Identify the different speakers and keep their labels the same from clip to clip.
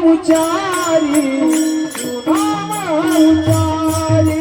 Speaker 1: उचारी शिवनाम उचारी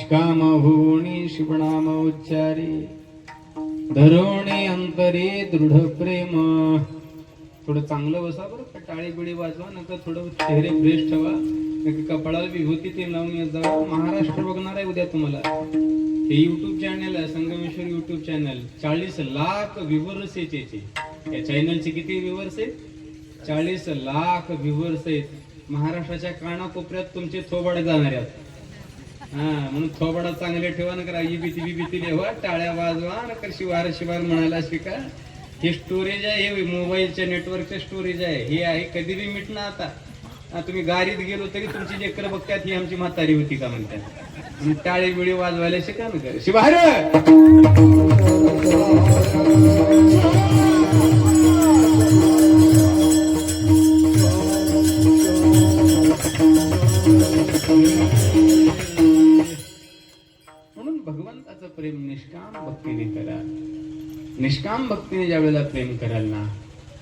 Speaker 2: निष्काम होणी शिवनाम उच्चारी धरोणे अंतरे दृढ प्रेम. थोडं चांगलं बसा बरं का, टाळी बिळी वाजवा, नका थोडं चेहरे फ्रेश ठेवा, नका कपाळाला विभूती ते लावून येत जावा. महाराष्ट्र बघणार आहे उद्या तुम्हाला. हे युट्यूब चॅनल आहे Sangameshwar YouTube channel. 40 lakh viewers आहेत याचे. या चॅनलचे किती व्ह्यूअर्स आहेत? 40 लाख व्ह्यूअर्स आहेत. महाराष्ट्राच्या कानाकोपऱ्यात तुमचे थोबाडे जाणार आहेत. म्हणून थोबाडा चांगले ठेवा, नका भीती लेवा, टाळ्या वाजवा, नका शिवार शिवार म्हणायला शिका. हे स्टोरेज आहे, हे मोबाईलच्या नेटवर्कचे स्टोरेज आहे. हे आहे कधी बी मिटणार. आता तुम्ही गाडीत गेलो तरी तुमची लेकरं बघतात ही आमची म्हातारी होती का म्हणतात. टाळी बिळी वाजवायला शिका ना शिवार. म्हणून भगवंताचं प्रेम निष्काम भक्तीने करा. निष्काम भक्तीने ज्या वेळेला प्रेम कराल ना,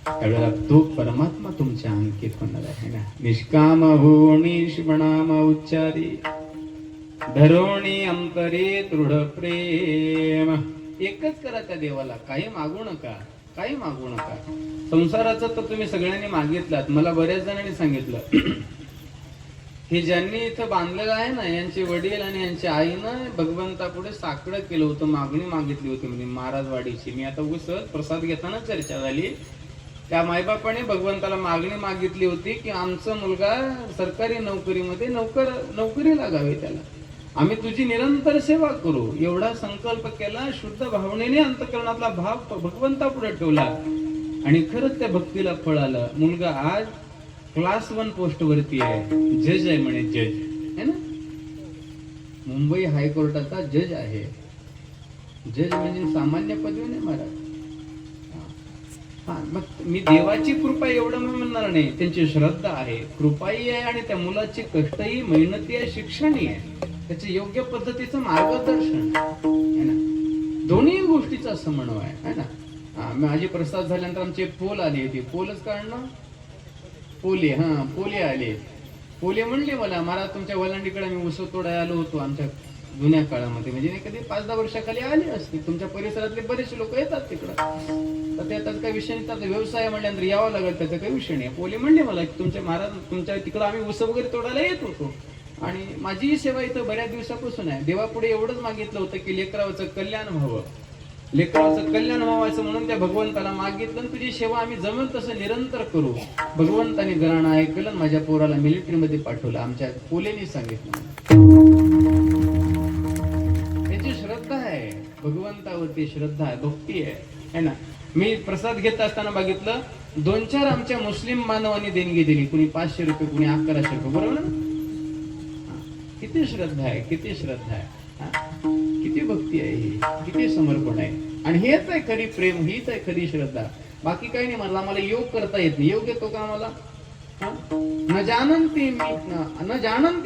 Speaker 2: त्यावेळेला तो परमात्मा तुमच्या अंकित होणार आहे ना. निष्काम होणी शिवनाम उच्चारी धरोणी अंतरे दृढ प्रेम. एकच करा त्या देवाला, काही मागू नका, काही मागू नका. संसाराचं तर तुम्ही सगळ्यांनी मागितलात. मला बऱ्याच जणांनी सांगितलं हे ज्यांनी इथं बांधलेलं आहे ना, यांचे वडील आणि यांच्या आईनं भगवंतापुढे साकडं केलं होतं, मागणी मागितली होती म्हणजे महाराजवाडीची. मी आता उसत प्रसाद घेताना चर्चा झाली. त्या मायबापाने भगवंताला मागणी मागितली होती की आमचा मुलगा सरकारी नोकरीमध्ये नोकरी लागावी त्याला. आम्ही तुझी निरंतर सेवा करू एवढा संकल्प केला. शुद्ध भावनेने अंतकरणातला भाव भगवंतापुढे ठेवला आणि खरंच त्या भक्तीला फळ आलं. मुलगा आज क्लास 1 पोस्ट वरती आहे, जज आहे म्हणे, जज है ना, मुंबई हायकोर्टाचा जज आहे. जज म्हणजे सामान्य पदवी नाही महाराज. हा, मग मी देवाची कृपा एवढं मी म्हणणार नाही, त्यांची श्रद्धा आहे, कृपाही आहे आणि त्या मुलाची कष्टही, मेहनती आहे, शिक्षणही आहे, त्याचे योग्य पद्धतीचं मार्गदर्शन आहे ना. दोन्ही गोष्टीचा समन्वय आहे ना. माझे प्रसाद झाल्यानंतर आमचे पोल आले, ते पोलच काढणं, पोले, हा पोले आले. पोले म्हणले मला, महाराज तुमच्या वलांडीकडे मी ऊस तोडायला आलो होतो आमच्या जुन्या काळामध्ये, म्हणजे नाही कधी 5-10 वर्षाखाली आले असते. तुमच्या परिसरातले बरेचसे लोक येतात तिकडं, तर त्याचा काही विषय नाही, त्याचा व्यवसाय म्हणल्यानंतर यावं लागेल, त्याचा काही विषय नाही. पोले म्हणले मला की तुमच्या महाराज तुमच्या तिकडं आम्ही ऊस वगैरे तोडायला येत होतो आणि माझीही सेवा इथं बऱ्याच दिवसापासून आहे. देवापुढे एवढंच मागितलं होतं की लेकराचं कल्याण व्हावं, लेकराचं कल्याण व्हावं असं म्हणून त्या भगवंताला मागितलं. तुझी सेवा आम्ही जमेल तसं निरंतर करू. भगवंताने घराणं ऐकलं, माझ्या पोराला मिलिटरीमध्ये पाठवलं, आमच्या पोलेनी सांगितलं. त्याची श्रद्धा आहे, भगवंतावरती श्रद्धा आहे, भक्ती आहे ना. मी प्रसाद घेत असताना बघितलं 2-4 आमच्या मुस्लिम बांधवांनी देणगी दिली, कुणी 500 रुपये, कुणी 1100 रुपये, बरोबर ना. किती श्रद्धा आहे, किती श्रद्धा आहे, किती भक्ती आहे ही, किती समर्पण आहे. आणि हेच आहे खरी प्रेम, हीच आहे खरी श्रद्धा. बाकी काही नाही. मला योग करता येत नाही. योग येतो का मला? न जानंती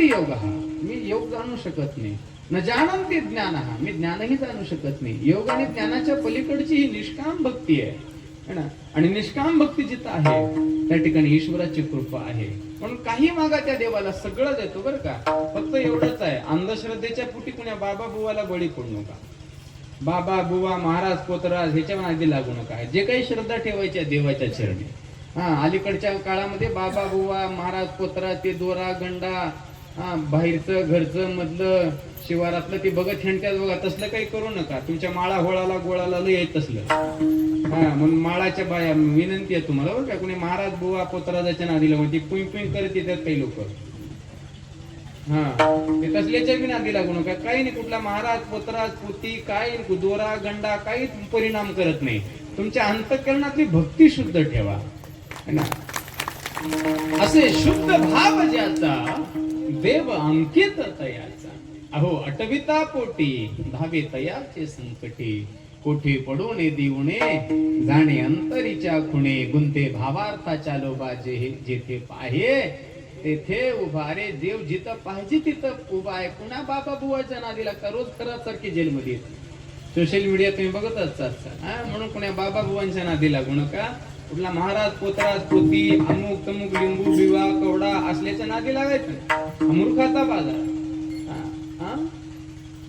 Speaker 2: योग, मी योग जाणू शकत नाही. न जानंती ज्ञान, मी ज्ञानही जाणू शकत नाही. योग आणि ज्ञानाच्या पलीकडची ही निष्काम भक्ती आहे ना. आणि निष्काम भक्ती जिथं आहे त्या ठिकाणी ईश्वराची कृपा आहे. म्हणून काही मागा त्या देवाला सगळं देतो बरं का. फक्त एवढंच आहे, अंधश्रद्धेच्या पोटी कुण्या बाबा बुवाला बळी पडू नका. बाबा बुवा, महाराज पोतराज ह्याच्या आधी लागू नका. जे काही श्रद्धा ठेवायची आहे देवाच्या चरणी. अलीकडच्या काळामध्ये बाबा बुवा, महाराज पोतराज, ते दोरा गंडा, बाहेरचं घरचं मधलं शिवारातलं ते बघत हिंडत्यात बघा, तसलं काही करू नका. तुमच्या माळा होळाला गोळाला लय येत तसलं. म्हणून माळाच्या बाया विनंती आहे तुम्हाला बरं का, कुणी महाराज बुवा पोतराजाच्या नादीला म्हणजे पुई पुई करत येतात काही लोक. ते तसल्याच्या बी नादी लागू नका. काही नाही, कुठला महाराज पोतराज पोती काही दोरा गंडा काही परिणाम करत नाही. तुमच्या अंतःकरणातली भक्ती शुद्ध ठेवा ना. असे शुद्ध भाव ज्याचा देव अंकित तयाचा, अहो अटविता पोटी धावे तयाचे संकटी. कोठे पडूने देऊने जाणे अंतरीच्या खुणे. गुंते भावार्थाच्या लोभा जेथे पाहे तेथे उभा रे. देव जिथं पाहिजे तिथं उभा आहे. पुन्हा बाबा बुवाच्या नादीला का रोज खराब सारखी जेलमध्ये सोशल मीडिया तुम्ही बघत असतात. म्हणून पुण्या बाबा बुवांच्या नादी लागू नका. कुठला महाराज पोतराज पोती अमुक तमुक लिंबू बिवा कवडा असल्याच्या नादी लागायचं. मूर्खाचा बाजार,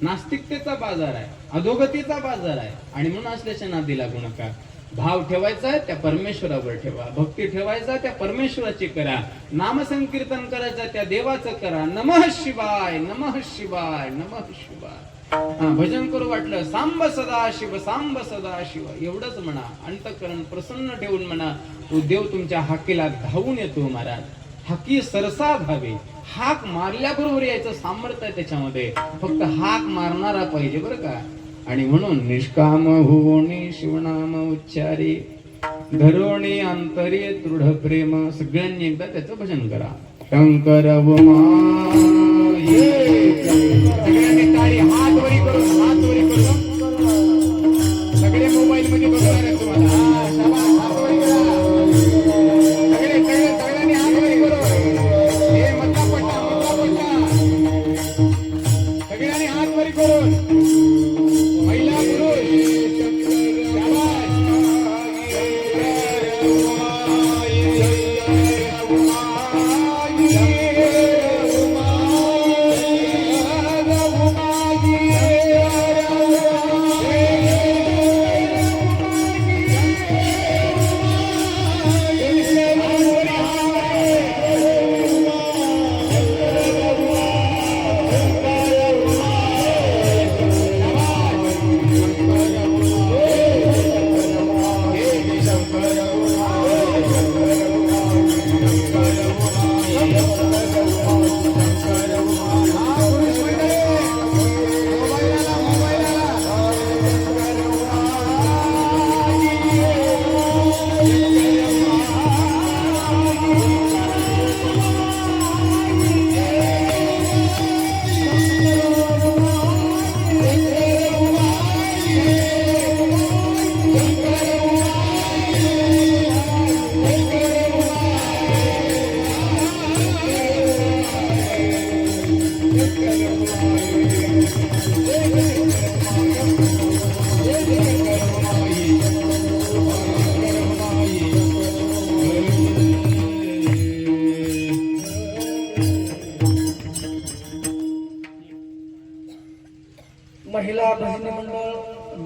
Speaker 2: नास्तिकतेचा बाजार आहे, अधोगतीचा बाजार आहे. आणि म्हणून असल्याच्या नादी लागू नका. भाव ठेवायचा त्या परमेश्वरावर ठेवा. भक्ती ठेवायचा त्या परमेश्वराची करा. नामसंकीर्तन करायचं त्या देवाचं करा. नमः शिवाय, नमः शिवाय, नमः शिवाय. भजन करू वाटलं सांब सदा शिव, सांब सदा शिव एवढंच म्हणा. अंतःकरण प्रसन्न ठेवून म्हणा. तो देव तुमच्या हाकेला धावून येतो महाराज. हाकी सरसा धावे. हाक मारल्याबरोबर यायचं सामर्थ्य आहे त्याच्यामध्ये. फक्त हाक मारणारा पाहिजे बरं का. आणि म्हणून निष्काम होणे शिवनाम उच्चारे. धरोणे अंतरे दृढ प्रेम. सगळ्यांनी एकदा त्याचं भजन करा. शंकर सगळ्यांनी टाळी हात वरी करून, हात वरी करून. सगळे मोबाईल मध्ये बघणार आहे तुम्हाला. हात वरी करा. सगळ्यांनी हात वरी करून. हे मधला पट्टा, मधला पट्टा. सगळ्यांनी हात वरी करून. महिला पुरुष शाबास.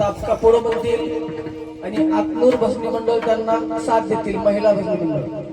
Speaker 1: दापका पुढं म्हणतील आणि आत्नूर भजनी मंडळ त्यांना साथ देतील, महिला भजनी मंडळ.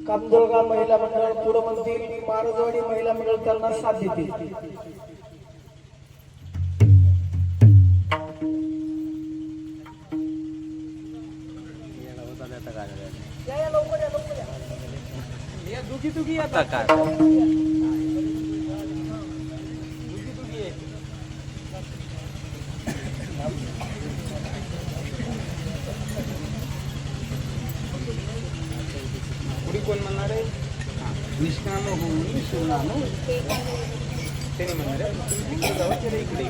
Speaker 1: कामजोगा महिला मंडळ पुढे म्हणतील मारजवाडी महिला मंडळ त्यांना साथ देतील. या लवकर या दुखी दुखी आता काय
Speaker 2: पुढे कोण म्हणणार आहे? निष्काम होऊन शिवनाम ते नाही म्हणणार आहे. इकडे जाऊ तर इकडे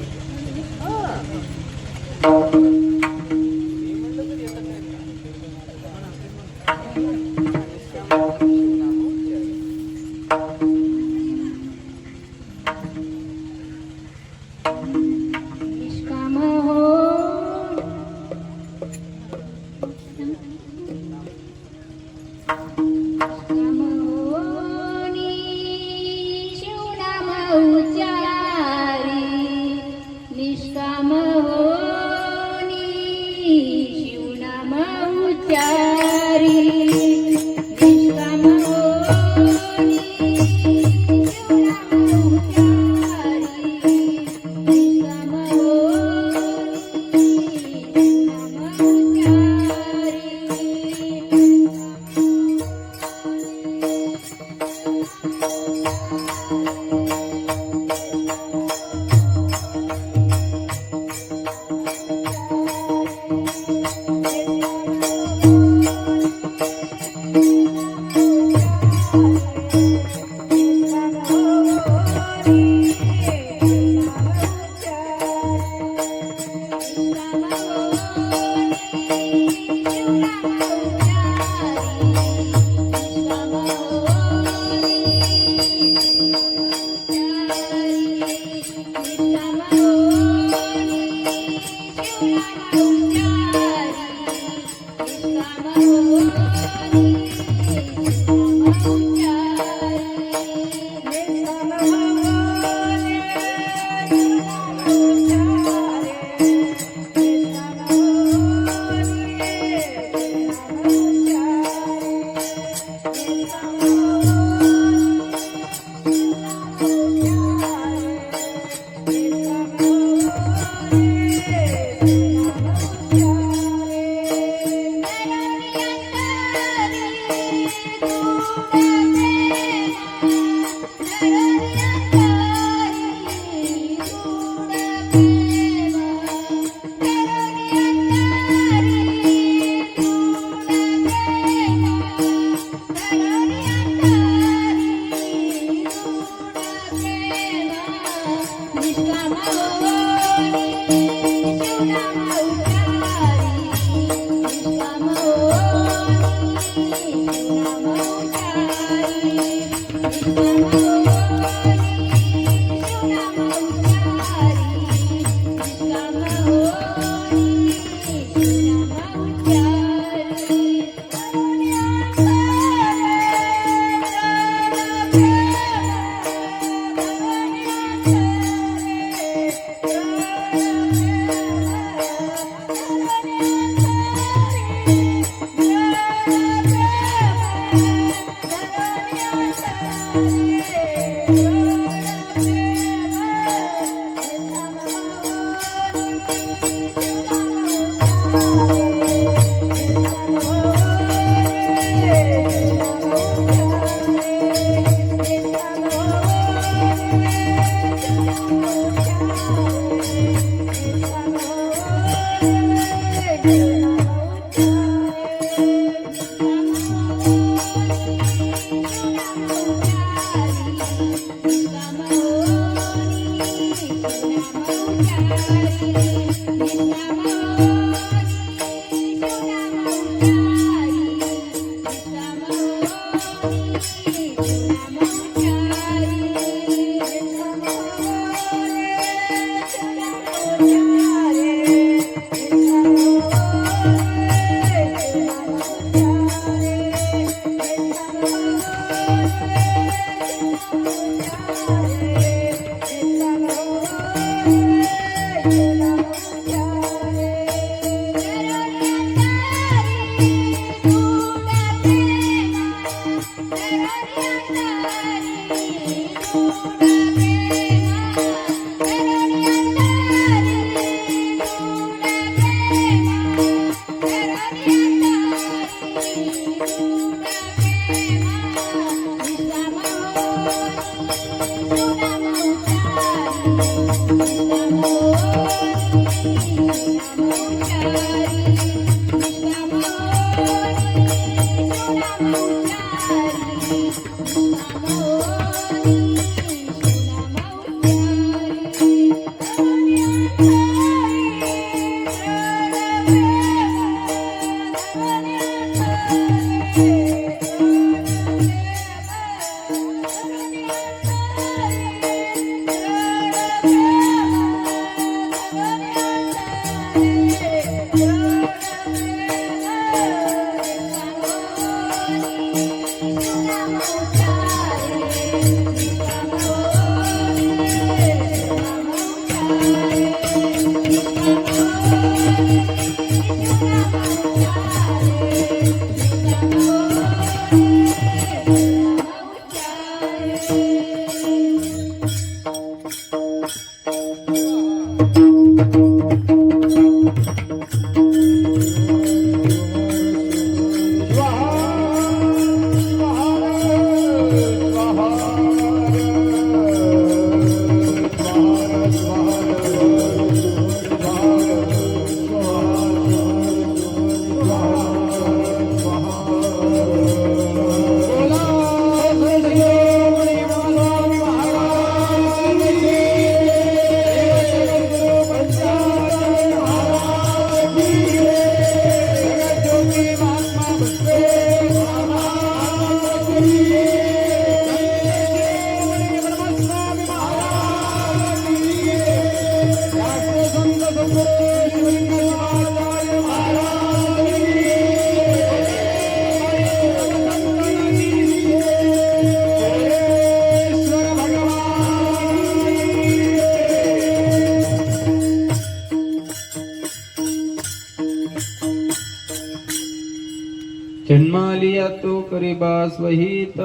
Speaker 2: जन्मालिया तो करीबास वहीत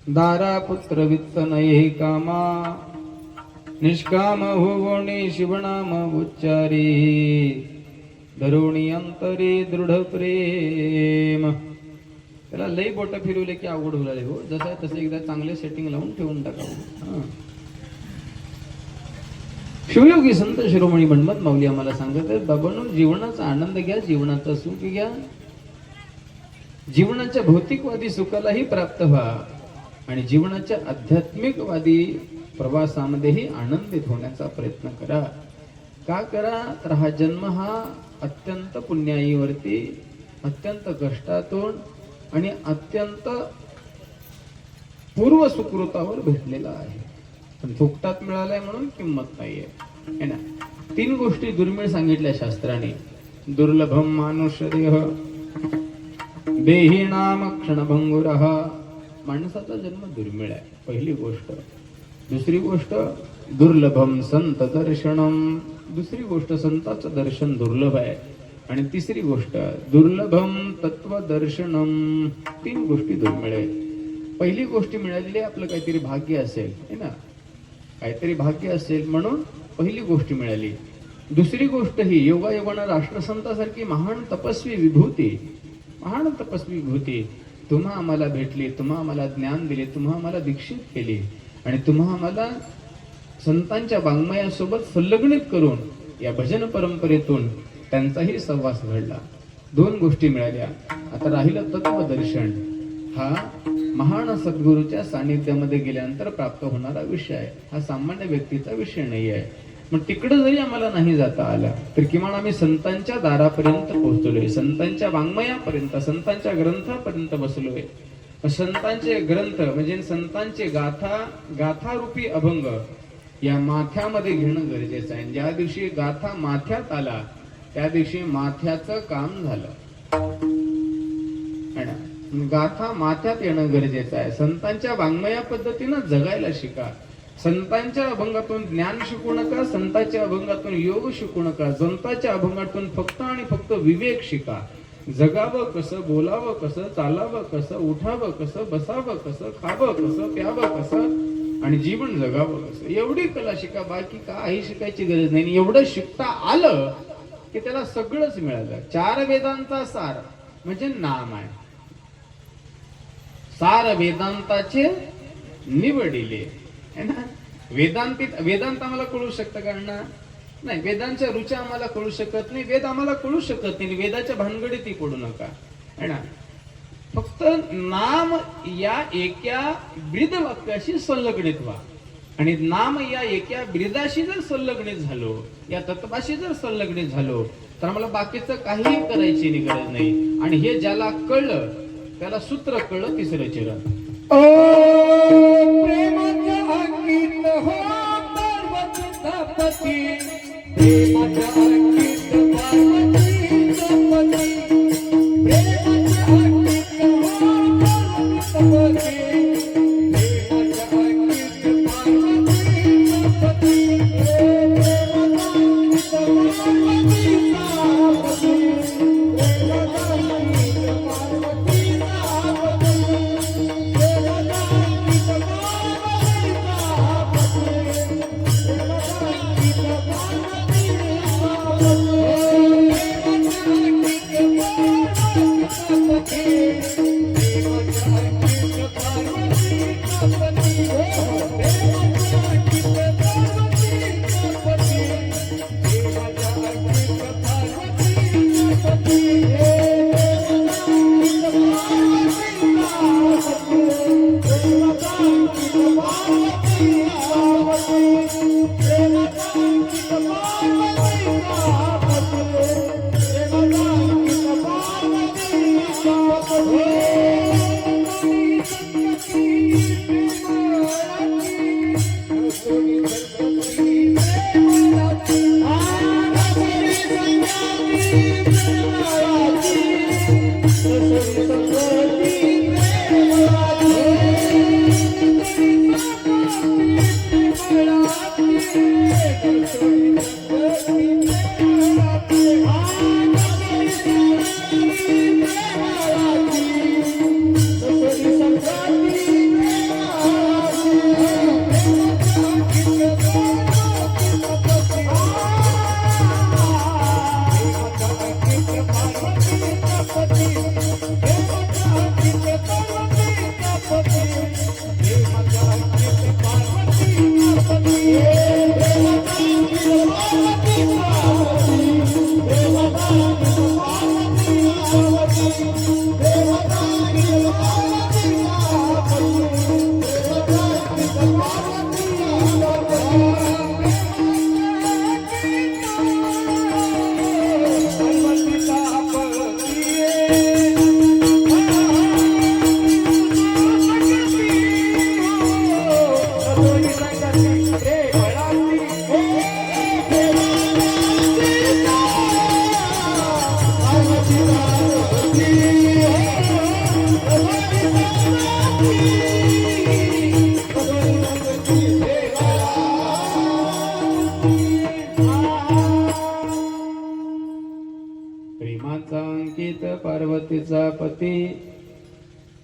Speaker 2: दारा पुत्र वित्त नये कामा निष्काम होवणे शिवनाम उच्चारी धरुणी अंतरे दृढ प्रेम. त्याला लई बोट फिरवले की अवघड होईल हो. जसं आहे तसं एकदा चांगले सेटिंग लावून ठेवून टाकावं. शिवयोगी संत शिरोमणी मन्मथ माऊली आम्हाला सांगत आहेत, बाबांनो जीवनाचा आनंद घ्या, जीवनाचा सुख घ्या, जीवनाच्या भौतिकवादी सुखालाही प्राप्त व्हा आणि जीवनाच्या आध्यात्मिकवादी प्रवासामध्येही आनंदित होण्याचा प्रयत्न करा. का करा तर हा जन्म हा अत्यंत पुण्याईवरती अत्यंत कष्टातून आणि अत्यंत पूर्व सुकृतावर भेटलेला आहे. पण फुकटात मिळालाय म्हणून किंमत नाहीये है ना. 3 गोष्टी दुर्मिळ सांगितल्या शास्त्राने. दुर्लभम मानुष्य देह, देही नाम क्षणभंगुरः. माणसाचा जन्म दुर्मिळ आहे पहिली गोष्ट. दुसरी गोष्ट दुर्लभम संत दर्शनम. दुसरी गोष्ट संताचं दर्शन दुर्लभ आहे. आणि तिसरी गोष्ट दुर्लभम तत्वदर्शनम. 3 गोष्टी दुर्मिळ आहेत. पहिली गोष्ट मिळालेली आपलं काहीतरी भाग्य असेल है ना, काहीतरी भाग्य असेल म्हणून पहिली गोष्ट मिळाली. दुसरी गोष्ट ही योगायोगानं राष्ट्रसंतासारखी महान तपस्वी विभूती, महान तपस्वी विभूती तुम्हा आम्हाला भेटली, तुम्हा आम्हाला ज्ञान दिले, तुम्हा आम्हाला दीक्षित केली आणि तुम्हा आम्हाला संतांच्या वाङ्मयासोबत संलग्नित करून या भजन परंपरेतून त्यांचाही सहवास घडला. दोन गोष्टी मिळाल्या. आता राहिलं तत्वदर्शन. हा महान सद्गुरूच्या सानिध्यामध्ये गेल्यानंतर प्राप्त होणारा विषय आहे. हा सामान्य व्यक्तीचा विषय नाही आहे. मग तिकडं जरी आम्हाला नाही जाता आलं तर किमान आम्ही संतांच्या दारापर्यंत पोहोचलोय, संतांच्या वाङ्मयापर्यंत, संतांच्या ग्रंथापर्यंत बसलोय. संतांचे ग्रंथ म्हणजे संतांचे गाथारूपी अभंग या माथ्यामध्ये घेणं गरजेचं आहे. ज्या दिवशी गाथा माथ्यात आला त्या दिवशी माथ्याचं काम झालं. गाथा माथ्यात येणं गरजेचं आहे. संतांच्या वाङ्मया पद्धतीनं जगायला शिका. संतांच्या अभंगातून ज्ञान शिकू नका, संतांच्या अभंगातून योग शिकू नका. संतांच्या अभंगातून फक्त आणि फक्त विवेक शिका. जगावं कसं, बोलावं कसं, चालावं कसं, उठावं कसं, बसावं कसं, खावं कसं, प्यावं कसं आणि जीवन जगावं कसं, एवढी कला शिका. बाकी काही शिकायची गरज नाही. एवढं शिकता आलं की त्याला सगळंच मिळालं. 4 वेदांचा सार म्हणजे नाम आहे. सार वेदांताचे निवडिले है ना. वेदांत आम्हाला कळू शकतं का अण्णा? नाही. वेदांच्या रुचा आम्हाला कळू शकत नाही. वेद आम्हाला कळू शकत नाही. वेदाच्या भानगडीत पडू नका है ना. फक्त नाम या एका ब्रीद वाक्याशी संलग्नित व्हा. आणि नाम या एका ब्रीदाशी जर संलग्नित झालो, या तत्वाशी जर संलग्नित झालो तर आम्हाला बाकीचं काही करायची गरज नाही. आणि हे ज्याला कळलं त्याला सूत्र कळलं. 3रं चरण.
Speaker 1: ओ प्रेमाच्या अंकित हो पार्वती, प्रेमाच्या अंकित पार्वती सपती, प्रेमाच्या अंकित हो पार्वती, प्रेमाच्या अंकित पार्वती सपती, प्रेमाच्या अंकित पार्वती
Speaker 2: पार्वतीचा पती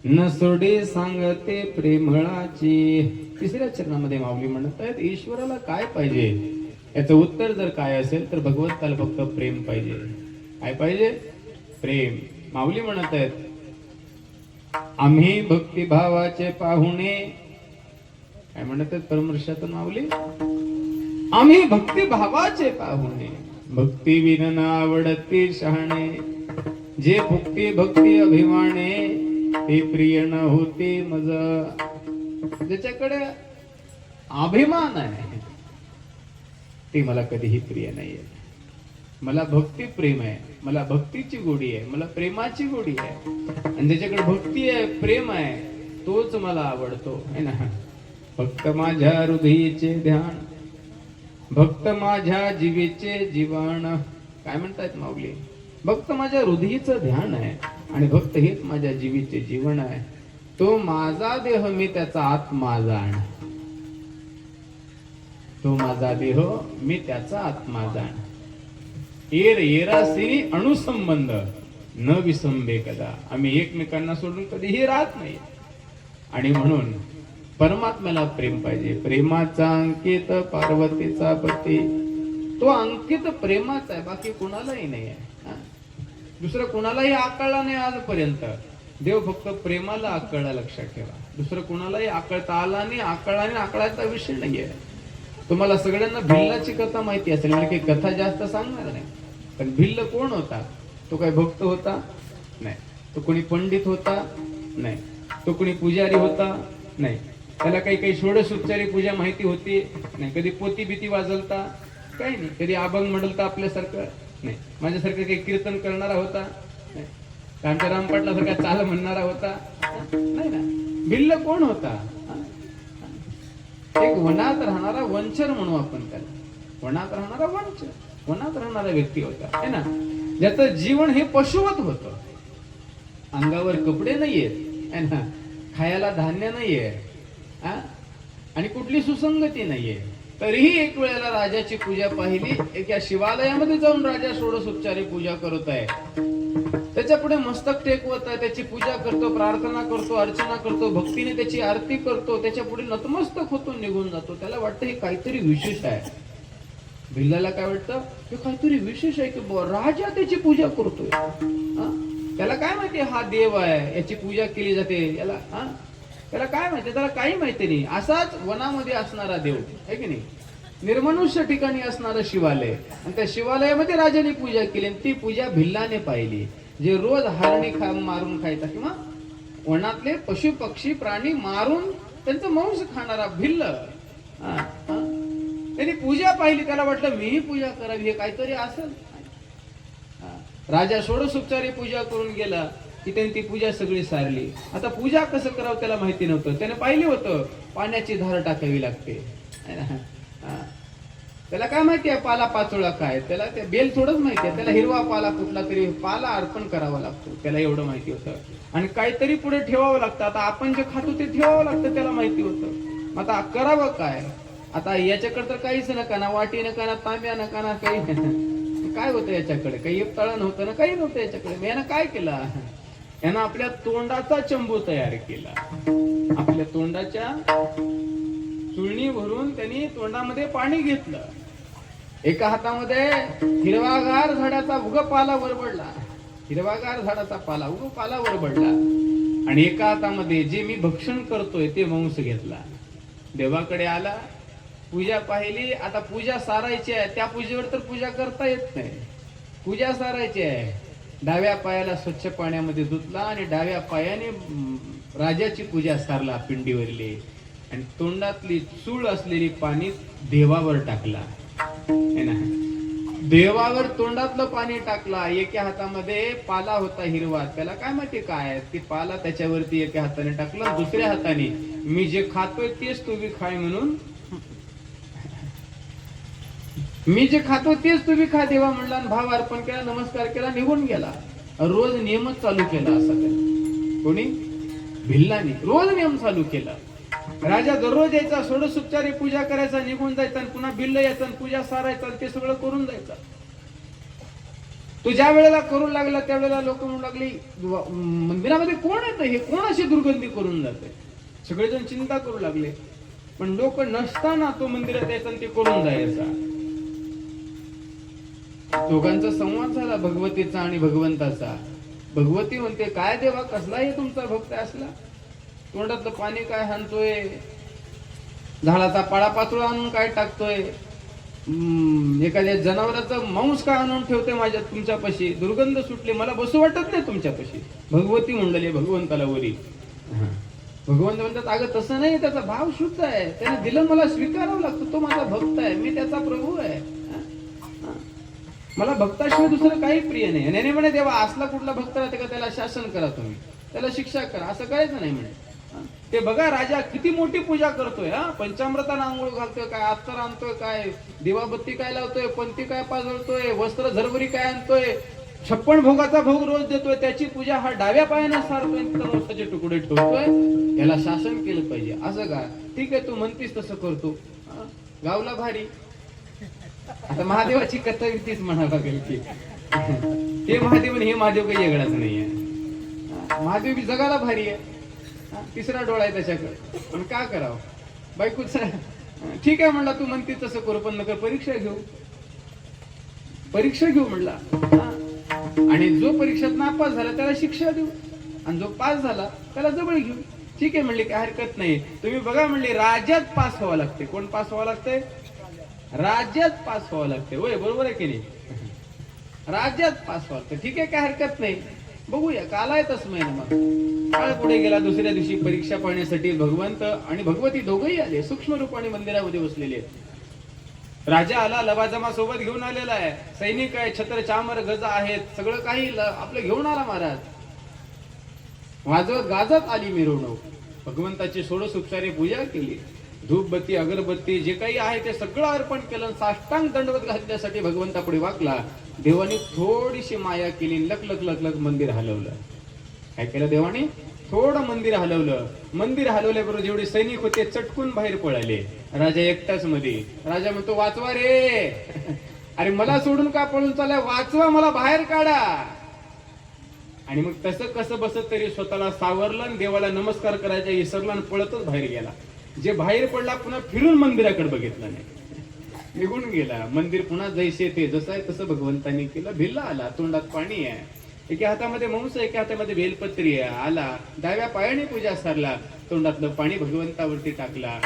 Speaker 2: न सोडी सांगते प्रेमळाची. 3ऱ्या चरणामध्ये माऊली म्हणत आहेत ईश्वराला काय पाहिजे. याचं उत्तर जर काय असेल तर भगवंताला फक्त प्रेम पाहिजे. काय पाहिजे? प्रेम. माऊली म्हणत आहेत आम्ही भक्तिभावाचे पाहुणे. काय म्हणत आहेत परमर्षातून माऊली? आम्ही भक्तिभावाचे पाहुणे, भक्ती विन आवडती शहाणे. जे भुक्ती भक्ती अभिमाने ते प्रिय न होते मज. ज्याच्याकडे अभिमान आहे ते मला कधीही प्रिय नाहीये. मला भक्ती प्रेम आहे, मला भक्तीची गोडी आहे, मला प्रेमाची गोडी आहे. आणि ज्याच्याकडे भक्ती आहे प्रेम आहे तोच मला आवडतो है ना. भक्त माझ्या हृदयीचे ध्यान, भक्त माझ्या जीवेचे जीवन. काय म्हणतायत माऊली? भक्त माझ्या हृदयीचं ध्यान आहे आणि भक्त हेच माझ्या जीवीचे जीवन आहे. तो माझा देह मी त्याचा आत्मा जाण, तो माझा देह मी त्याचा आत्मा जाण. एर येरासी अणुसंबंध न विसंबे कदा. आम्ही एकमेकांना सोडून कधीही राहत नाही. आणि म्हणून परमात्म्याला प्रेम पाहिजे. प्रेमाचा अंकित पार्वतीचा पती. तो अंकित प्रेमाचा आहे, बाकी कुणालाही नाही आहे. दुसरं कुणालाही आकळला नाही आजपर्यंत. देव फक्त प्रेमाला आकळला, लक्षात ठेवा. दुसरं कुणालाही आकळता आला नाही, आकळला नाही, आकळायचा विषय नाहीये. तुम्हाला सगळ्यांना भिल्लाची कथा माहिती असेल, म्हणजे काही कथा जास्त सांगणार नाही. पण भिल्ल कोण होता? तो काही भक्त होता? नाही. तो कोणी पंडित होता? नाही. तो कोणी पुजारी होता? नाही. त्याला काही काही षोडशोपचारी पूजा माहिती होती? नाही. कधी पोती भीती वाजवता? काही नाही. कधी अभंग म्हणलता आपल्यासारखं? नाही. माझ्यासारखं काही कीर्तन करणारा होता? नाही. आमच्या रामपाटलासारखा चाल म्हणणारा होता? नाही ना. भिल्ल कोण होता? एक वनात राहणारा वंचर म्हणू आपण त्याला. वनात राहणारा वंचर, वनात राहणारा व्यक्ती होता है ना. ज्याचं जीवन हे पशुवत होत. अंगावर कपडे नाहीयेत है ना, खायला धान्य नाहीये आणि कुठली सुसंगती नाहीये. तरीही एक वेळेला राजाची पूजा पाहिली. एका शिवालयामध्ये जाऊन राजा षोडशोपचारी पूजा करत आहे. त्याच्या पुढे मस्तक टेकवत आहे, त्याची पूजा करतो, प्रार्थना करतो, अर्चना करतो, भक्तीने त्याची आरती करतो. त्याच्या पुढे नतमस्तक होतो, निघून जातो. त्याला वाटतं हे काहीतरी विशेष आहे. भिल्लाला काय वाटतं? हे काहीतरी विशेष आहे की राजा त्याची पूजा करतोय. त्याला काय माहिती हा देव आहे, याची पूजा केली जाते. याला त्याला काय माहिती? त्याला काही माहिती नाही. असाच वनामध्ये असणारा देव आहे की नाही, निर्मनुष्य ठिकाणी असणारं शिवालय, आणि त्या शिवालयामध्ये राजाने पूजा केली. आणि ती पूजा भिल्लाने पाहिली. जे रोज हरणी मारून खायचा किंवा वनातले पशु पक्षी प्राणी मारून त्यांचं मांस खाणारा भिल्ल, त्यांनी पूजा पाहिली. त्याला वाटलं मीही पूजा करावी, हे काहीतरी असेल. राजा षोडशोपचारी पूजा करून गेला की त्यांनी ती पूजा सगळी सारली. आता पूजा कसं करावं त्याला माहिती नव्हतं. त्याने पाहिलं होतं पाण्याची धार टाकावी लागते. त्याला काय माहिती आहे पाला पाचोळा काय? त्याला ते बेल थोडंच माहिती आहे. त्याला हिरवा पाला कुठला तरी पाला अर्पण करावा लागतो, त्याला एवढं माहिती होतं. आणि काहीतरी पुढे ठेवावं लागतं. आता आपण जे खातो ते ठेवावं लागतं, त्याला माहिती होतं. आता करावं काय? आता याच्याकडे तर काहीच नका ना, वाटी नका ना, तांब्या नका ना, काही काय होतं याच्याकडे? काही तळण होतं ना, काही नव्हतं याच्याकडे. यानं काय केलं? यानं आपल्या तोंडाचा चंबू तयार केला. आपल्या तोंडाच्या चुळणी भरून त्यांनी तोंडामध्ये पाणी घेतलं. एका हातामध्ये हिरवागार झाडाचा उग पाला वरबडला, हिरवागार झाडाचा पाला उग पाला वरबडला, आणि एका हातामध्ये जे मी भक्षण करतोय ते मांस घेतला. देवाकडे आला, पूजा पाहिली. आता पूजा सारायची आहे. त्या पूजेवर तर पूजा करता येत नाही. पूजा सारायची आहे. डाव्या पायाला स्वच्छ पाण्यामध्ये धुतला आणि डाव्या पायाने राजाची पूजा सारला पिंडीवरली, आणि तोंडातली चूळ असलेली पाणी देवावर टाकला है ना. देवावर तोंडातलं पाणी टाकला. एका हातामध्ये पाला होता हिरवा, त्याला काय माहिती काय ती पाला त्याच्यावरती एका हाताने टाकला. दुसऱ्या हाताने मी जे खातोय तेच तुम्ही खाय म्हणून, मी जे खातो तेच तुम्ही खा देवा म्हणला. भाव अर्पण केला, नमस्कार केला, निघून गेला. रोज नियमच चालू केला. असा कोणी? भिल्लाने रोज नियम चालू केला. राजा दररोज यायचा, षोडशोपचारी पूजा करायचा, निघून जायचा, आणि पुन्हा भिल्ल यायचा, पूजा सारायचा, ते सगळं करून जायचा. तो ज्या वेळेला करू लागला त्यावेळेला लोक म्हणू लागली मंदिरामध्ये कोण येतं? हे कोण अशी दुर्गंधी करून जाते? सगळेजण चिंता करू लागले. पण लोक नसताना तो मंदिरात यायचा आणि ते करून जायचा. दोघांचा संवाद झाला, भगवतीचा आणि भगवंताचा. भगवती म्हणते काय देवा, कसला हे तुमचा भक्त असला? तोंडातलं पाणी काय हाणतोय, झाडाचा पाळा पाचोळा आणून काय टाकतोय, एखाद्या जनावराचं मांस का आणून ठेवते माझ्या तुमच्यापाशी, दुर्गंध सुटली, मला बसू वाटत नाही तुमच्यापाशी. भगवती मंडळी भगवंताला वरी. भगवंत म्हणतात अगं तसं नाही, त्याचा भाव शुद्ध आहे, त्याने दिलं मला स्वीकारावं लागतं, तो माझा भक्त आहे, मी त्याचा प्रभू आहे. मला भक्ताशिवाय दुसरं काही प्रिय नाही. आणि म्हणे देवा असला कुठला भक्त राहते का त्याला शासन करा तुम्ही, त्याला शिक्षा करा, असं करायचं नाही म्हणे. ते बघा राजा किती मोठी पूजा करतोय, पंचामृतानं आंघोळ घालतोय, काय अत्तर आणतोय, काय दिवाबत्ती काय लावतोय, पंथी काय पाजळतोय, वस्त्र झरभरी काय आणतोय, 56 भोगाचा भोग रोज देतोय, त्याची पूजा हा डाव्या पायानं सारतोय, मांसाचे तुकडे ठेवतोय, याला शासन केलं पाहिजे. असं का? ठीक आहे तू म्हणतीस तसं करतो, गावला भारी. आता महादेवाची कथा तीच म्हणावं लागेल की हे महादेव हे महादेव काही वेगळाच नाहीये. महादेव जगाला भारी आहे, तिसरा डोळा आहे त्याच्याकडे, पण का करावं. बायकोच ठीक आहे म्हणला, तू म्हणते तसं करू, पण नका परीक्षा घेऊ, परीक्षा घेऊ म्हणला. आणि जो परीक्षेत नापास झाला त्याला शिक्षा देऊ, आणि जो पास झाला त्याला जवळ घेऊ. ठीक आहे म्हणले, काय हरकत नाही. तुम्ही बघा म्हणले राज्यात पास व्हावं लागते. कोण पास व्हावं लागते? राज्यात पास व्हावं लागते. होय बरोबर आहे की नाही? राज्यात पास व्हावं लागतं. ठीक आहे, काय हरकत नाही. बघूया काला येतच महिना. मग काळ पुढे गेला. दुसऱ्या दिवशी परीक्षा पाहण्यासाठी भगवंत आणि भगवती दोघंही आले, सूक्ष्म रूपाने मंदिरामध्ये बसलेले. राजा आला, लवाजमा सोबत घेऊन आलेला आहे, सैनिक आहे, छत्र चामर गज आहेत, सगळं काही आपलं घेऊन आला महाराज. वाजवत गाजत आली मिरवणूक. भगवंताची 16 उपचारे पूजा केली, धूपबत्ती अगरबत्ती जे काही आहे ते सगळं अर्पण केलं. साष्टांग दंडवत घालण्यासाठी भगवंतापुढे वाकला. देवाने थोडीशी माया केली, लक लक लक लक मंदिर हलवलं. काय केलं देवाने? थोडं मंदिर हलवलं. मंदिर हलवल्याबरोबर जेवढे सैनिक होते चटकून बाहेर पळाले. राजा एकटाच मध्ये. राजा म्हणतो वाचवा रे. अरे मला सोडून का पळून चाललाय? वाचवा, मला बाहेर काढा. आणि मग तसं कसं बसत तरी स्वतःला सावरलं आणि देवाला नमस्कार करायचा विसरला आणि पळतच बाहेर गेला. जे बाहेर पडला पुन्हा फिरून मंदिराकडे बघितलं नाही, निघून गेला. मंदिर पुन्हा जैसे ते जसं आहे तसं भगवंतांनी केलं. भिल्ला आला, तोंडात पाणी आहे, एका हातामध्ये मांस, एका हातामध्ये बेलपत्री आहे. आला, डाव्या पायाने पूजा सारला, तोंडातलं पाणी भगवंतावरती टाकला.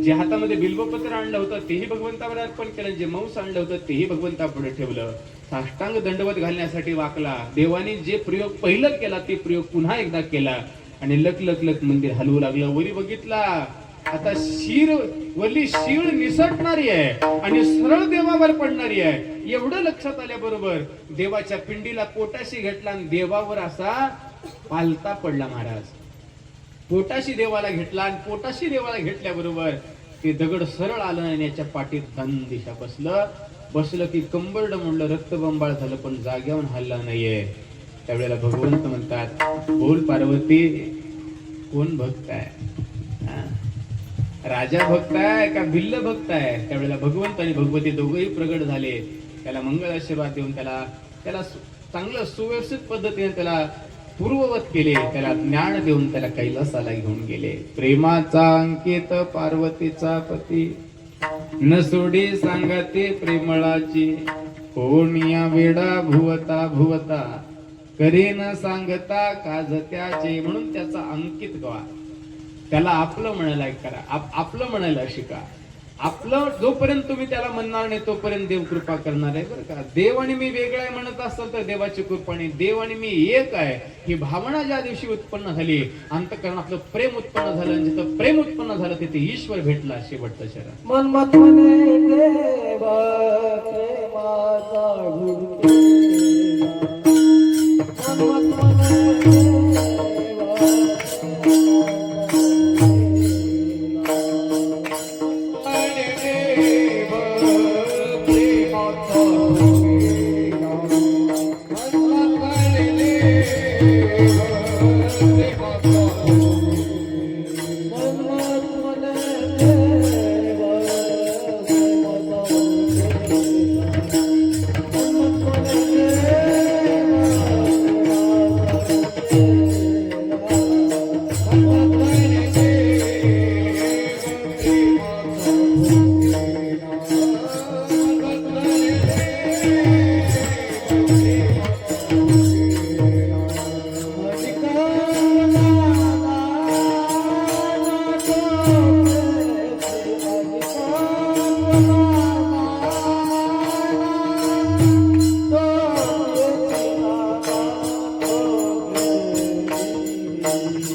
Speaker 2: जे हातामध्ये बिल्वपत्र आणलं होतं तेही भगवंतावर अर्पण केलं, जे मांस आणलं होतं तेही भगवंतापुढे ठेवलं. साष्टांग दंडवत घालण्यासाठी वाकला. देवाने जे प्रयोग पहिलं केला ते प्रयोग पुन्हा एकदा केला आणि लक लक लक मंदिर हलवू लागलं. वरी बघितला, आता वरली शीळ निसटणारी आहे आणि सरळ देवावर पडणारी आहे. एवढं लक्षात आल्याबरोबर देवाच्या पिंडीला पोटाशी घेतला आणि देवावर असा पालता पडला. महाराज पोटाशी देवाला घेतला आणि पोटाशी देवाला घेतल्याबरोबर ते दगड सरळ आलं आणि याच्या पाठीत धन दिशा बसलं की कंबरड म्हणलं, रक्तबंबाळ झालं, पण जाग्यावर हल्ला नाहीये. त्यावेळेला भगवंत म्हणतात, बोल पार्वती, कोण भक्त आहे? राजा भक्त आहे का भिल्ल भक्त आहे? त्यावेळेला भगवंत आणि भगवती दोघंही प्रगट झाले. त्याला मंगल आशीर्वाद देऊन त्याला चांगलं सुव्यवस्थित पद्धतीने त्याला पूर्ववत केले. त्याला ज्ञान देऊन त्याला कैलासाला घेऊन गेले. प्रेमाचा अंकित पार्वतीचा पती, न सोडी सांगते प्रेमळाची, कोणिया वेडा भुवता भुवता, करे न सांगता काज त्याचे. म्हणून त्याचा अंकित गावा, त्याला आपलं म्हणायला करा, आपलं म्हणायला शिका. आपलं जोपर्यंत तुम्ही त्याला म्हणणार नाही तोपर्यंत देव कृपा करणार आहे बरं का. देव आणि मी वेगळं आहे म्हणत असाल तर देवाची कृपाने देव आणि मी एक आहे ही भावना ज्या दिवशी उत्पन्न झाली, अंतःकरणातलं प्रेम उत्पन्न झालं, आणि जिथं प्रेम उत्पन्न झालं तिथे ईश्वर भेटला. शेवटचं शरण
Speaker 1: मनमत म्हणे देवा प्रेमाचा गुरु, मनमत म्हणे पुन्हा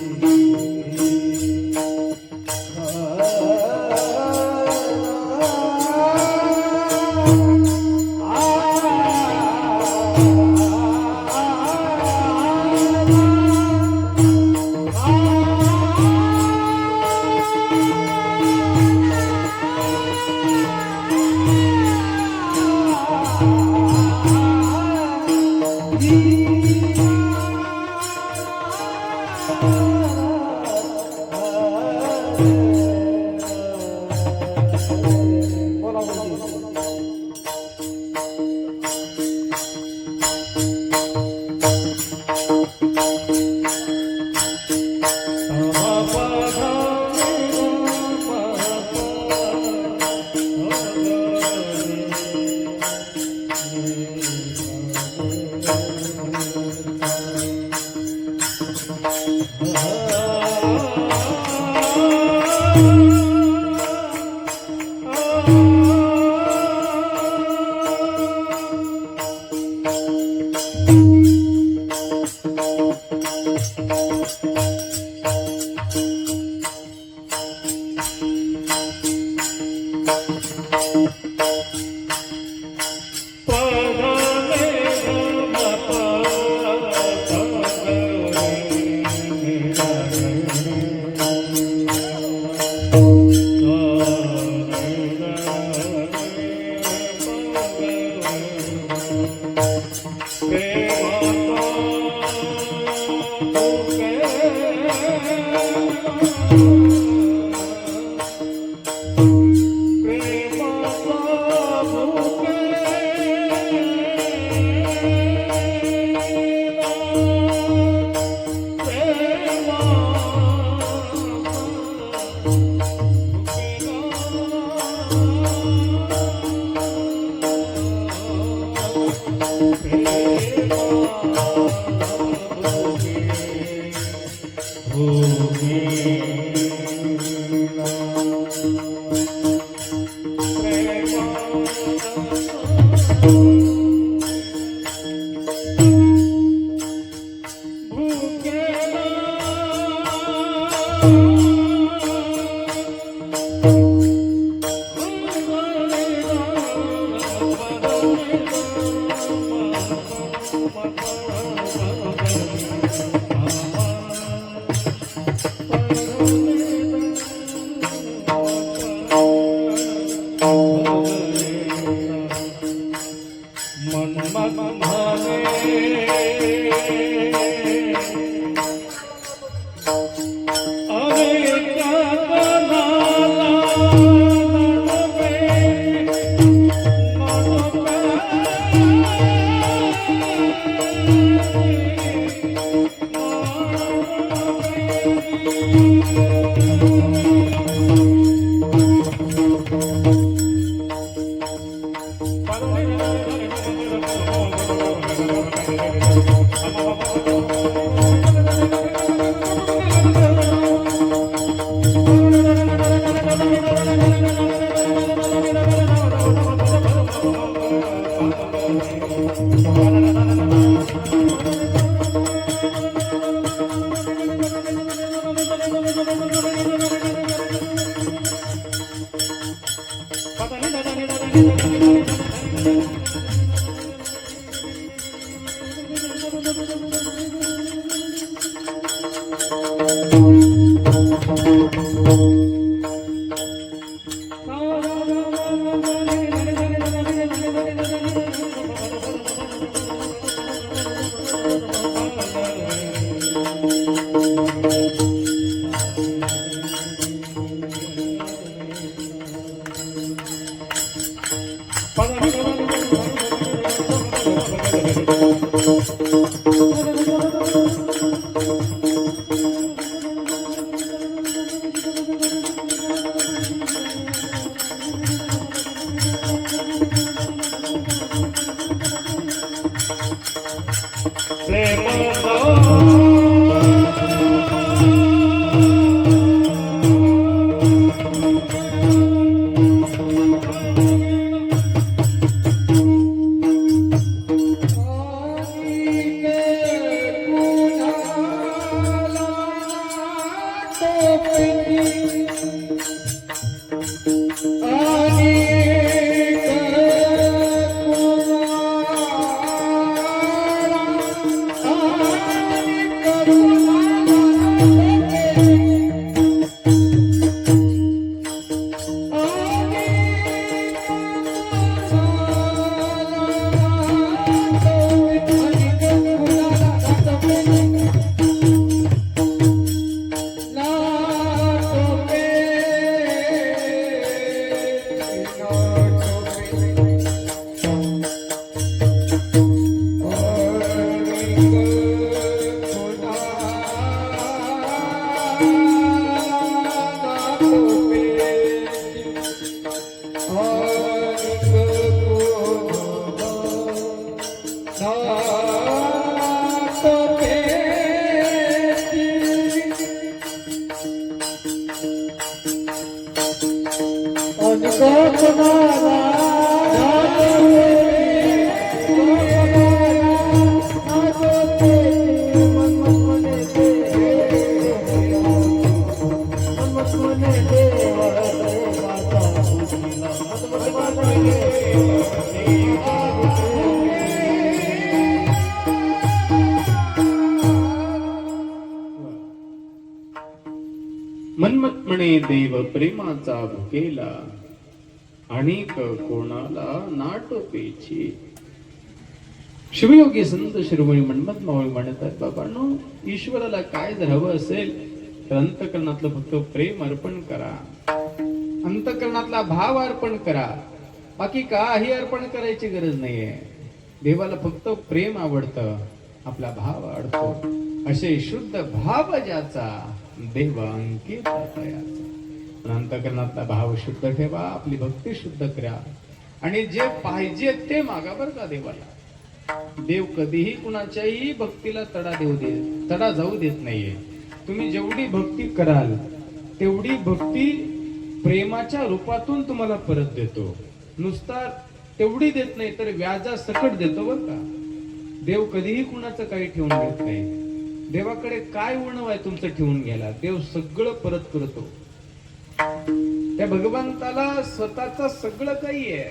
Speaker 2: मनमत म्हणे देव प्रेमाचा भुकेला, अनेक कोणाला नाटपेची. शिवयोगी संत शिरोमणी मनमत मावळी म्हणतात, बाबांनो, ईश्वराला काय जर हवं असेल तर अंतकरणातलं फक्त प्रेम अर्पण करा, अंतकरणातला भाव अर्पण करा, बाकी काही अर्पण करायची गरज नाहीये. देवाला फक्त प्रेम आवडतं, आपला भाव आवडतो. असे शुद्ध भाव ज्याचा, देव अंकित तयाचा. अंतकरणातला भाव शुद्ध ठेवा, आपली भक्ती शुद्ध करा, आणि जे पाहिजे ते मागा बरं का देवाला. देव कधीही कुणाच्याही भक्तीला तडा जाऊ देत नाहीये. तुम्ही जेवढी भक्ती कराल तेवढी भक्ती प्रेमाच्या रूपातून तुम्हाला परत देतो. नुसता तेवढी देत नाही तर व्याजा सकट देतो बरं का. देव कधीही कुणाचं काही ठेवून घेत नाही. देवाकडे काय उणव आहे तुमचं ठेवून घ्यायला, देव सगळं परत करतो. त्या भगवंताला स्वतःचं सगळं काही आहे.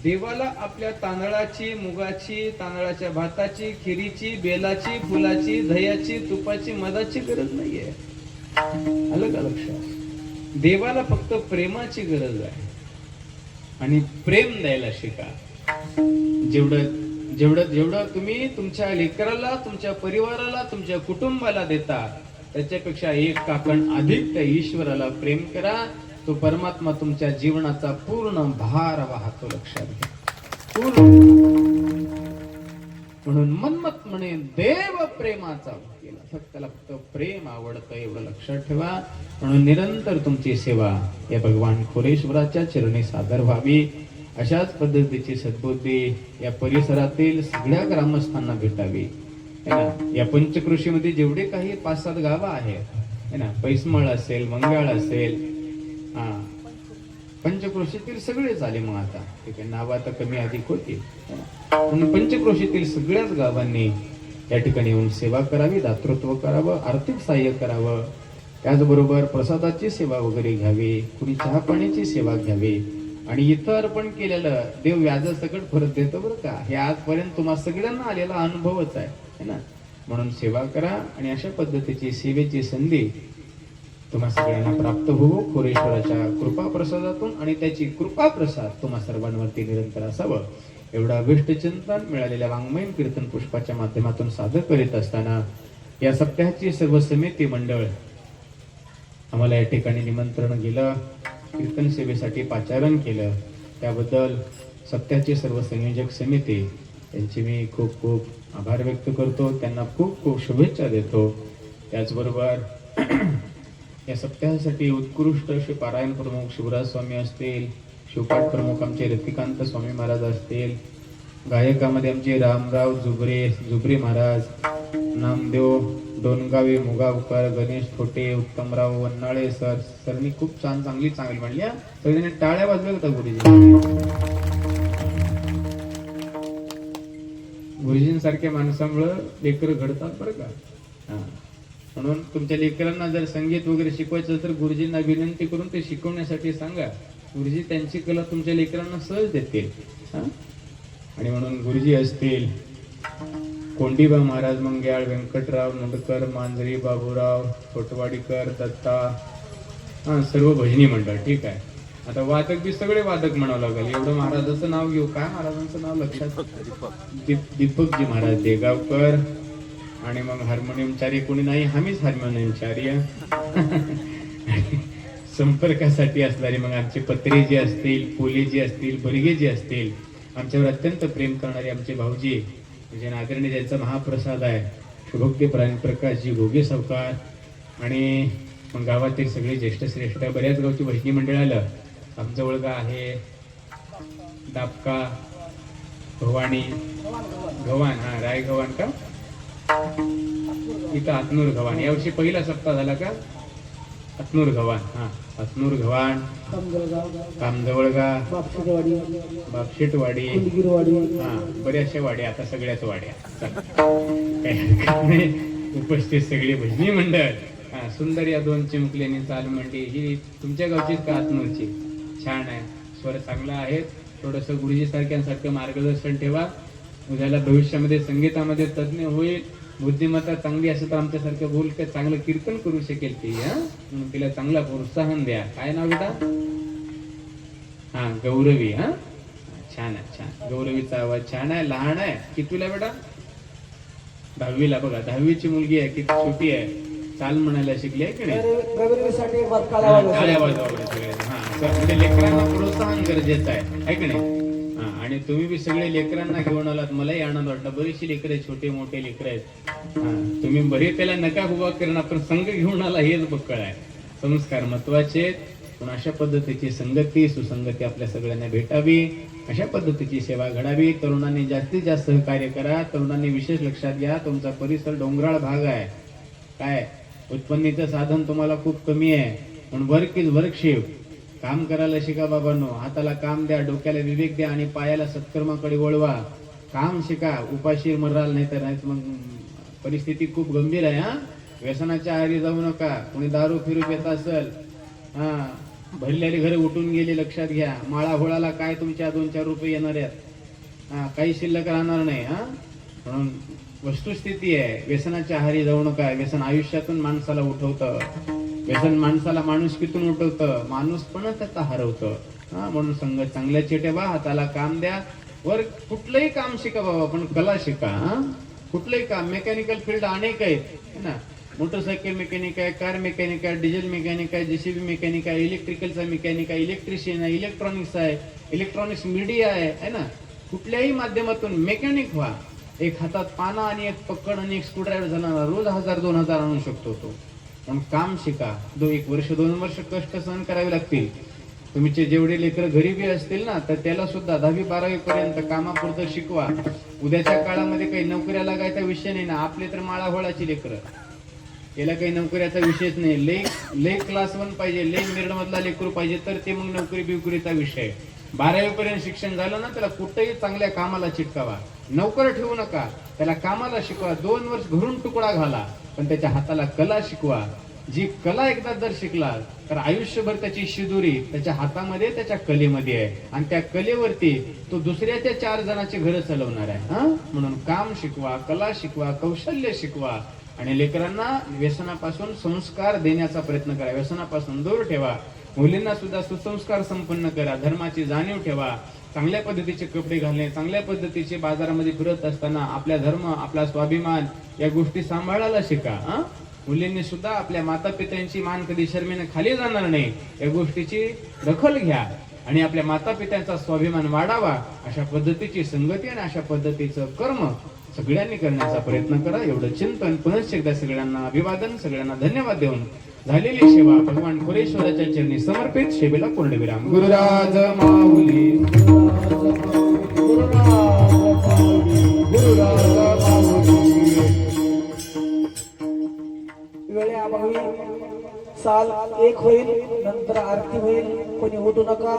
Speaker 2: देवाला आपल्या तांदळाची, मुगाची, तांदळाच्या भाताची, खिरीची, बेलाची, फुलाची, दह्याची, तुपाची, मधाची गरज नाहीये. आलं का लक्षात? देवाला फक्त प्रेमाची गरज आहे, आणि प्रेम द्यायला शिका. जेवढं तुम्ही तुमच्या लेकराला, तुमच्या परिवाराला, तुमच्या कुटुंबाला देता त्याच्यापेक्षा एक काकण अधिक त्या ईश्वराला प्रेम करा. तो परमात्मा तुमच्या जीवनाचा पूर्ण भार वाहतो. लक्षात घ्या. म्हणून मनमत म्हणे देव प्रेमाचा भुकेला. त्याला फक्त प्रेम आवडतं एवढं लक्षात ठेवा. म्हणून निरंतर तुमची सेवा या भगवान खोरेश्वराच्या चरणी सादर व्हावी. अशाच पद्धतीची सद्बुद्धी या परिसरातील सगळ्या ग्रामस्थांना भेटावी. या पंचकृषीमध्ये जेवढे काही 5-7 गावं आहेत ना, पैसमाळ असेल, मंगाळ असेल, पंचक्रोशीतील सगळेच आले. मग आता ठीक आहे, नाव आता कमी अधिक होतील. म्हणून पंचक्रोशीतील सगळ्याच गावांनी या ठिकाणी येऊन सेवा करावी, दातृत्व करावं, आर्थिक सहाय्य करावं. त्याचबरोबर प्रसादाची सेवा वगैरे घ्यावी, कुणी चहा पाण्याची सेवा घ्यावी. आणि इथं अर्पण केलेलं देव व्याजासकट परत देतो बरं का. हे आजपर्यंत तुम्हा सगळ्यांना आलेला अनुभवच आहे ना. म्हणून सेवा करा, आणि अशा पद्धतीची सेवेची संधी तुम्हा सगळ्यांना प्राप्त होवो खोरेश्वराच्या कृपा प्रसादातून, आणि त्याची कृपा प्रसाद तुम्हा सर्वांवरती निरंतर असावं एवढा अभिष्ट चिंतन मिळालेल्या वाङ्मय कीर्तन पुष्पाच्या माध्यमातून सादर करीत असताना या सप्ताहाची सर्व समिती मंडळ आम्हाला या ठिकाणी निमंत्रण गेलं, कीर्तन सेवेसाठी पाचारण केलं, त्याबद्दल सप्ताहाची सर्व संयोजक समिती यांची मी खूप खूप आभार व्यक्त करतो. त्यांना खूप खूप शुभेच्छा देतो. त्याचबरोबर या सप्ताहासाठी उत्कृष्ट असे पारायण प्रमुख शिवराज स्वामी असतील, शिवपाठ प्रमुख आमचे रतिकांत स्वामी महाराज असतील, गायकामध्ये आमचे रामराव जुबरे महाराज, नामदेव डोनगावे मुगावकर, गणेश थोटे, उत्तमराव वन्नाळे सरनी खूप चांगली म्हणल्या. सगळ्यांनी टाळ्या वाजव्या होता. गुरुजींसारख्या माणसामुळं लेकर घडतात बरं का. म्हणून तुमच्या लेकरांना जर संगीत वगैरे शिकवायचं तर गुरुजींना विनंती करून ते शिकवण्यासाठी सांगा. गुरुजी त्यांची कला तुमच्या लेकरांना सहज देतील. आणि म्हणून गुरुजी असतील, कोंडीबा महाराज मंग्याळ, व्यंकटराव मुंडकर, मांजरी बाबूराव छोटवाडीकर, दत्ता, सर्व भजनी मंडळ. ठीक आहे. आता वादक बी सगळे वादक म्हणावं लागेल. एवढं महाराजाचं नाव घेऊ. काय महाराजांचं नाव लक्षात? दीपकजी महाराज देगावकर. आणि मग हार्मोनियमचार्य कोणी नाही, आम्हीच हार्मोनियमचार्य. संपर्कासाठी असणारे मग आमचे पत्रेजी असतील, पोलेजी असतील, बर्गेजी असतील, आमच्यावर अत्यंत प्रेम करणारे आमचे भाऊजी, म्हणजे आदरणीय ज्यांचा महाप्रसाद आहे, शुभोक्ती प्रकाशजी घोगे सावकार. आणि मग गावातील सगळे ज्येष्ठ श्रेष्ठ, बऱ्याच गावची भजनी मंडळ आलं. आमजवळगा आहे, दापका, भवानी, गव्हाण, रायगव्हाण का इथं हातनूर गव्हाण. यावर्षी पहिला सप्ताह झाला का? हातनूर गव्हाण. हातनूर गव्हाण, कामजवळगा, बापशेटवाडी, बऱ्याचशा वाड्या, आता सगळ्याच वाड्या. उपस्थित सगळी भजनी मंडळ, सुंदर या 2 चिमुकल्यानी चाल मंडी. ही तुमच्या गावचीच का हातनूरची? छान आहे, स्वर चांगला आहे. थोडस गुरुजी सारख्यांसारखं मार्गदर्शन ठेवा. उद्याला भविष्यामध्ये संगीतामध्ये तज्ञ होईल बुद्धिमत्ता चांगली असेल तर आमच्यासारखं बोल काय चांगलं कीर्तन करू शकेल ती. म्हणून तिला चांगला प्रोत्साहन द्या. काय नाव बेटा? हा, गौरवी. छान आहे, छान. गौरवीचा आवाज छान आहे. लहान आहे. कितवीला बेटा? 10वीला. बघा 10वीची मुलगी आहे, किती छोटी आहे. चाल म्हणायला शिकली आहे की नाही?
Speaker 1: गौरवीसाठी
Speaker 2: टाळ्या वाजवा सगळे. म्हणजे लेकरांना प्रोत्साहन गरजेचं आहे की नाही? आणि तुम्ही बी सगळे लेकरांना घेऊन आलात. मलाही आनंद वाटला. बरीचशी लेकरं छोटे मोठे लेकर आहेत. तुम्ही बरे त्याला नका उभा करणं, पण संघ घेऊन आला हेच बक्कळ आहे. संस्कार महत्वाचे. पण अशा पद्धतीची संगती सुसंगती आपल्या सगळ्यांना भेटावी, अशा पद्धतीची सेवा घडावी. तरुणांनी जास्तीत जास्त सहकार्य करा. तरुणांनी विशेष लक्षात घ्या, तुमचा परिसर डोंगराळ भाग आहे. काय उत्पन्नाचं साधन तुम्हाला खूप कमी आहे. पण वर्क इज वर्कशिप. काम करायला शिका बाबांनो. हाताला काम द्या, डोक्याला विवेक द्या आणि पायाला सत्कर्माकडे वळवा. काम शिका. उपाशी मराल नाही तर मग परिस्थिती खूप गंभीर आहे. व्यसनाच्या आहारी जाऊ नका. कोणी दारू फिरू पित असेल, भरलेली घरे उठून गेली, लक्षात घ्या. माळा होळाला काय तुमच्या 2-4 रुपये येणार आहेत. काही शिल्लक राहणार नाही. म्हणून वस्तुस्थिती आहे, व्यसनाच्या आहारी जाऊ नका. व्यसन आयुष्यातून माणसाला उठवतं. व्यसन माणसाला माणुसकीतून उठवतं. माणूस पण त्याचा हरवतं. म्हणून संघ चांगल्याचे ठेवा. हाताला काम द्या. वर कुठलंही काम शिका बाबा, पण कला शिका. कुठलंही काम. मेकॅनिकल फील्ड अनेक आहेत ना. मोटरसायकल मेकॅनिक आहे, कार मेकॅनिक आहे, डिझेल मेकॅनिक आहे, जेसीबी मेकॅनिक आहे, इलेक्ट्रिकलचा मेकॅनिक आहे, इलेक्ट्रिशियन आहे, इलेक्ट्रॉनिक्स आहे, इलेक्ट्रॉनिक्स मीडिया आहे ना. कुठल्याही माध्यमातून मेकॅनिक व्हा. एक हातात पाना आणि एक पक्कड आणि एक स्क्रूड्रायव्हर झाला, रोज 1000-2000 आणू शकतो तो. पण काम शिका. 1 वर्ष 2 वर्ष कष्ट सहन करावे लागतील. तुमचे जेवढे लेकर गरीबी असतील ना, तर त्याला सुद्धा 10वी-12वी पर्यंत कामापुरतं शिकवा. उद्याच्या काळामध्ये काही नोकऱ्या लागायचा विषय नाही ना. आपले तर माळाहोळाची लेकर, याला काही नोकऱ्याचा विषयच नाही. लय क्लास 1 पाहिजे, लय मिरड मधला लेकरू पाहिजे, तर ते मग नोकरी बिवकरीचा विषय. 12वी पर्यंत शिक्षण झालं ना, त्याला कुठेही चांगल्या कामाला चिटकावा. नोकर ठेवू नका, त्याला कामाला शिकवा. 2 वर्ष घरून तुकडा घाला, पण त्याच्या हाताला कला शिकवा. जी कला एकदा जर शिकला तर आयुष्यभर त्याची शिदुरी त्याच्या हातामध्ये, त्याच्या कलेमध्ये आहे. आणि त्या कलेवरती तो दुसऱ्याच्या 4 जणांची घरं चालवणार आहे. म्हणून काम शिकवा, कला शिकवा, कौशल्य शिकवा. आणि लेकरांना व्यसनापासून संस्कार देण्याचा प्रयत्न करा. व्यसनापासून दूर ठेवा. मुलींना सुद्धा सुसंस्कार संपन्न करा. धर्माची जाणीव ठेवा. चांगल्या पद्धतीचे कपडे घालणे, चांगल्या पद्धतीचे बाजारामध्ये फिरत असताना आपला धर्म, आपला स्वाभिमान या गोष्टी सांभाळायला शिका. मुलींनी सुद्धा आपल्या माता पित्यांची मान कधी शर्मेने खाली जाणार नाही, या गोष्टीची दखल घ्या. आणि आपल्या माता पित्यांचा स्वाभिमान वाढावा. अशा पद्धतीची संगती आणि अशा पद्धतीचं कर्म सगळ्यांनी करण्याचा प्रयत्न करा. एवढं चिंतन. पुनश्च एकदा सगळ्यांना अभिवादन, सगळ्यांना धन्यवाद देऊन झालेली सेवा भगवान खुरेश्वराच्या चरणी समर्पित. सेवेला पूर्णविराम. गुरुराज माऊली.
Speaker 1: वेळेअभावी साल 1 होईल, नंतर आरती होईल. कोणी उठू नका.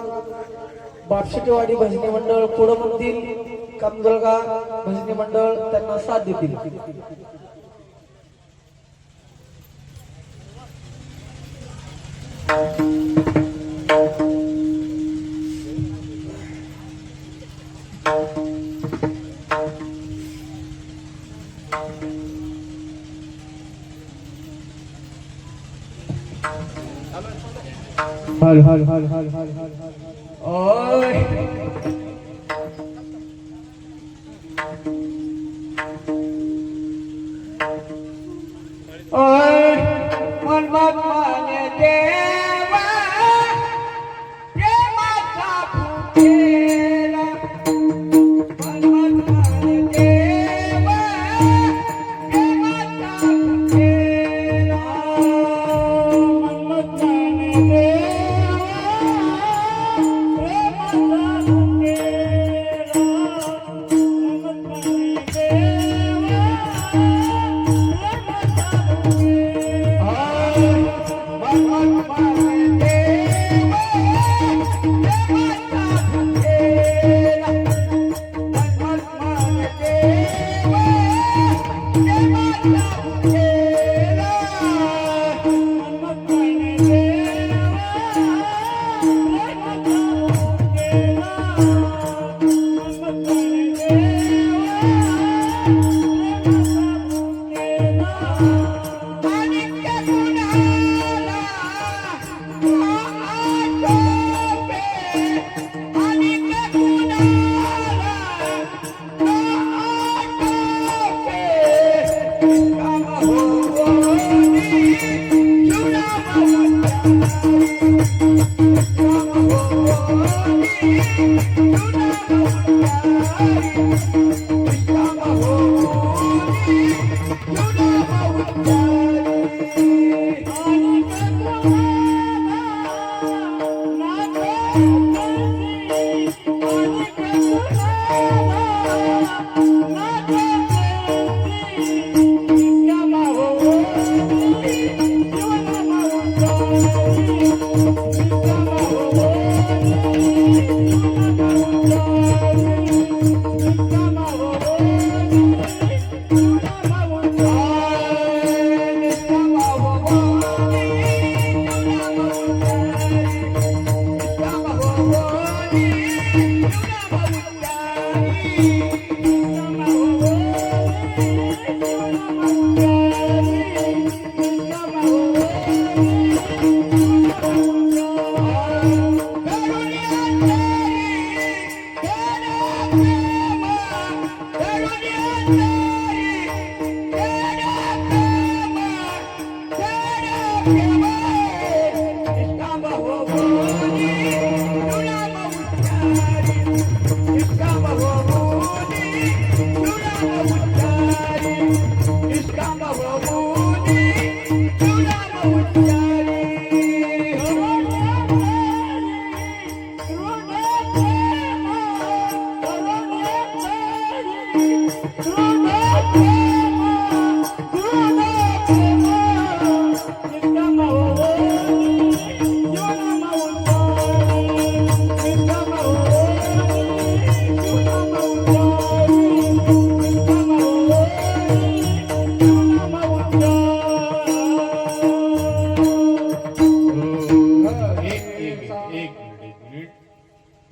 Speaker 1: बापशेटेवाडी भजनी मंडळ पुढं म्हणतील, कमदळगा भजनी मंडळ त्यांना साथ देतील.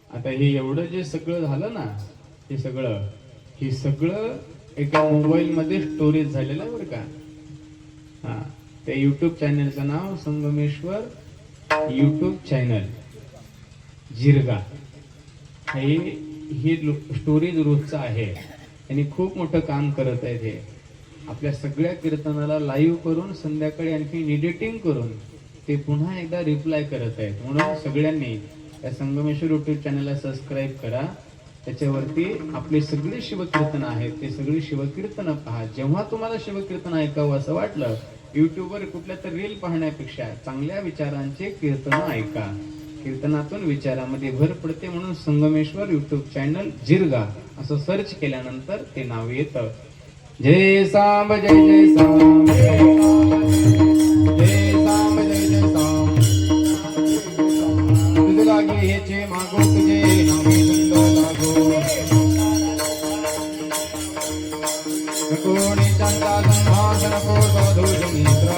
Speaker 2: आता हे एवढं जे सगळं झालं ना, हे सगळं एका मोबाईल मध्ये स्टोरेज झालेलं आहे बरं का. हा, त्या युट्यूब चॅनलचं नाव संगमेश्वर युट्यूब चॅनल जिरगा. हे स्टोरेज रोजचं आहे आणि खूप मोठं काम करत आहेत. हे आपल्या सगळ्या कीर्तनाला लाईव्ह करून संध्याकाळी आणखी एडिटिंग करून ते पुन्हा एकदा रिप्लाय करत आहेत. म्हणून सगळ्यांनी त्या संगमेश्वर युट्यूब चॅनलला सबस्क्राईब करा. त्याच्यावरती आपले सगळे शिवकीर्तन आहेत, ते सगळी शिवकीर्तन पहा. जेव्हा तुम्हाला शिवकीर्तन ऐकावं असं वाटलं, युट्यूबवर कुठल्या तर रील पाहण्यापेक्षा चांगल्या विचारांचे कीर्तन ऐका. कीर्तनातून विचारामध्ये भर पडते. म्हणून संगमेश्वर युट्यूब चॅनल जिरगा असं सर्च केल्यानंतर ते नाव येतं. जय सांब जय जय सांब जय सांब जय जय सांब. तुझ लागे हेचे मागो तुझे नामे सुंदर लागो. कोणी चंदा संभाषण को साधू मित्र